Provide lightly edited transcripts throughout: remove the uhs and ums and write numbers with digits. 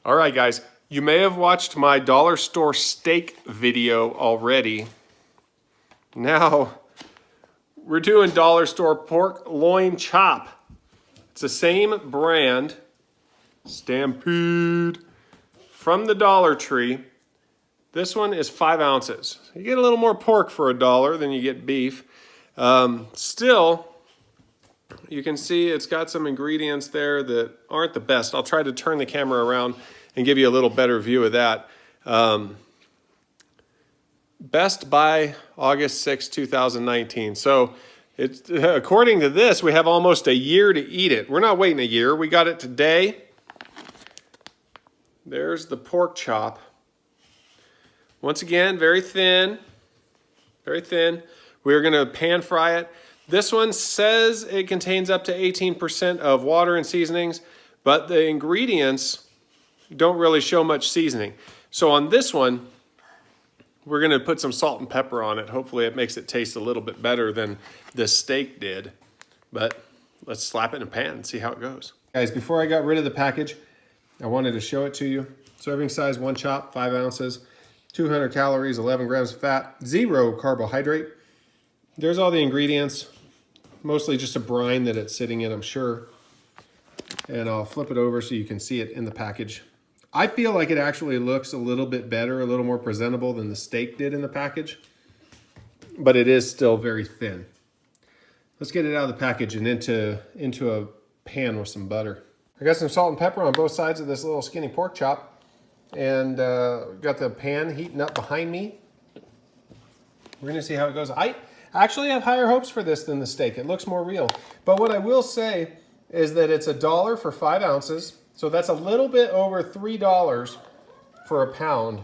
All right, guys, you may have watched my dollar store steak video already. Now, we're doing dollar store pork loin chop. It's the same brand, Stampede, from the Dollar Tree. This one is 5 ounces. You get a little more pork for $1 than you get beef. Still, you can see it's got some ingredients there that aren't the best. I'll try to turn the camera around and give you a little better view of that. Best by August 6, 2019. So it's, according to this, we have almost a year to eat it. We're not waiting a year. We got it today. There's the pork chop. Once again, very thin, very thin. We're gonna pan fry it. This one says it contains up to 18% of water and seasonings, but the ingredients don't really show much seasoning. So on this one, we're gonna put some salt and pepper on it. Hopefully it makes it taste a little bit better than the steak did. But let's slap it in a pan and see how it goes. Guys, before I got rid of the package, I wanted to show it to you. Serving size, 1 chop, 5 ounces, 200 calories, 11 grams of fat, 0 carbohydrate. There's all the ingredients, mostly just a brine that it's sitting in, I'm sure. And I'll flip it over so you can see it in the package. I feel like it actually looks a little bit better, a little more presentable than the steak did in the package, but it is still very thin. Let's get it out of the package and into a pan with some butter. I got some salt and pepper on both sides of this little skinny pork chop, and got the pan heating up behind me. We're gonna see how it goes. I actually have higher hopes for this than the steak. It looks more real. But what I will say is that it's $1 for 5 ounces. So that's a little bit over $3 for a pound.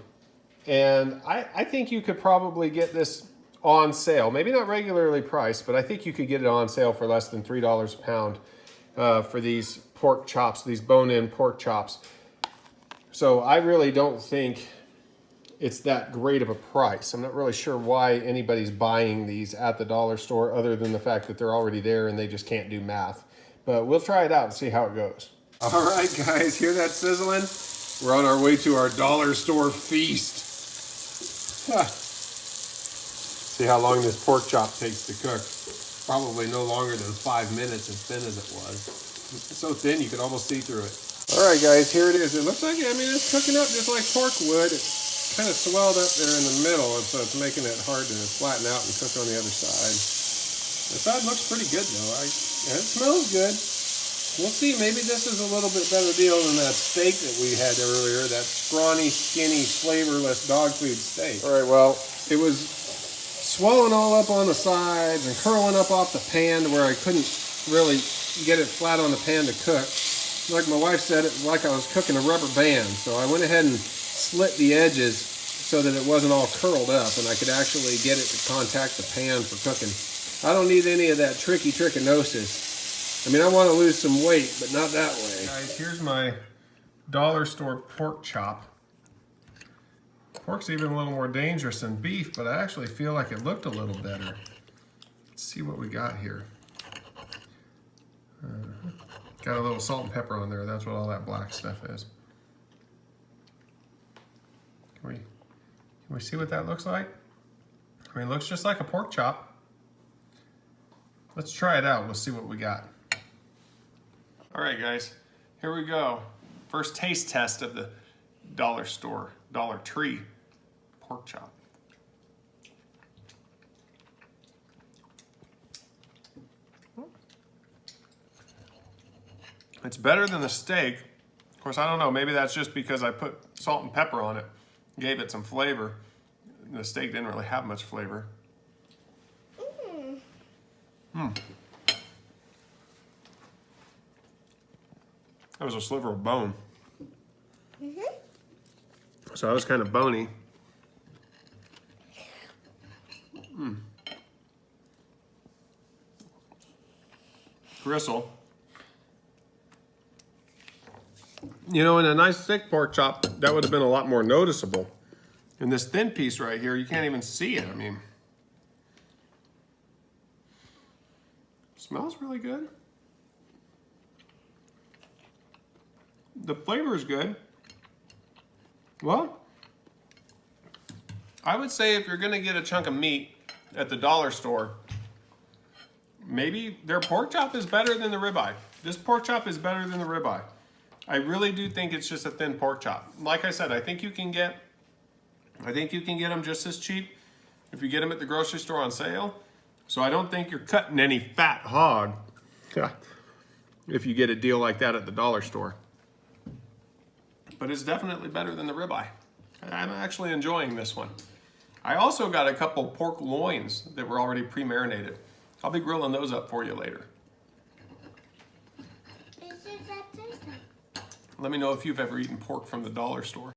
And I think you could probably get this on sale. Maybe not regularly priced, but I think you could get it on sale for less than $3 a pound for these pork chops, these bone-in pork chops. So I really don't think it's that great of a price. I'm not really sure why anybody's buying these at the dollar store other than the fact that they're already there and they just can't do math. But we'll try it out and see how it goes. All right, guys, hear that sizzling? We're on our way to our dollar store feast. See how long this pork chop takes to cook. Probably no longer than 5 minutes, as thin as it was. It's so thin you could almost see through it. All right, guys, here it is. It looks like, I mean, it's cooking up just like pork would. It's kind of swelled up there in the middle, and so it's making it hard to flatten out and cook on the other side. The side looks pretty good, though. And it smells good. We'll see, maybe this is a little bit better deal than that steak that we had earlier, that scrawny, skinny, flavorless dog food steak. All right, well, it was swelling all up on the sides and curling up off the pan to where I couldn't really get it flat on the pan to cook. Like my wife said, it was like I was cooking a rubber band. So I went ahead and slit the edges so that it wasn't all curled up and I could actually get it to contact the pan for cooking. I don't need any of that trichinosis. I mean, I want to lose some weight, but not that way. Guys, here's my dollar store pork chop. Pork's even a little more dangerous than beef, but I actually feel like it looked a little better. Let's see what we got here. Got a little salt and pepper on there. That's what all that black stuff is. Can we see what that looks like? I mean, it looks just like a pork chop. Let's try it out. We'll see what we got. All right, guys, here we go. First taste test of the dollar store, Dollar Tree pork chop. It's better than the steak. Of course, I don't know, maybe that's just because I put salt and pepper on it, gave it some flavor. The steak didn't really have much flavor. That was a sliver of bone. So that was kind of bony. Gristle. You know, in a nice thick pork chop, that would have been a lot more noticeable. In this thin piece right here, you can't even see it. I mean, smells really good. The flavor is good. Well, I would say if you're gonna get a chunk of meat at the dollar store, maybe their pork chop is better than the ribeye. This pork chop is better than the ribeye. I really do think it's just a thin pork chop. Like I said, I think you can get them just as cheap if you get them at the grocery store on sale. So I don't think you're cutting any fat hog if you get a deal like that at the dollar store. But it's definitely better than the ribeye. I'm actually enjoying this one. I also got a couple pork loins that were already pre-marinated. I'll be grilling those up for you later. Let me know if you've ever eaten pork from the dollar store.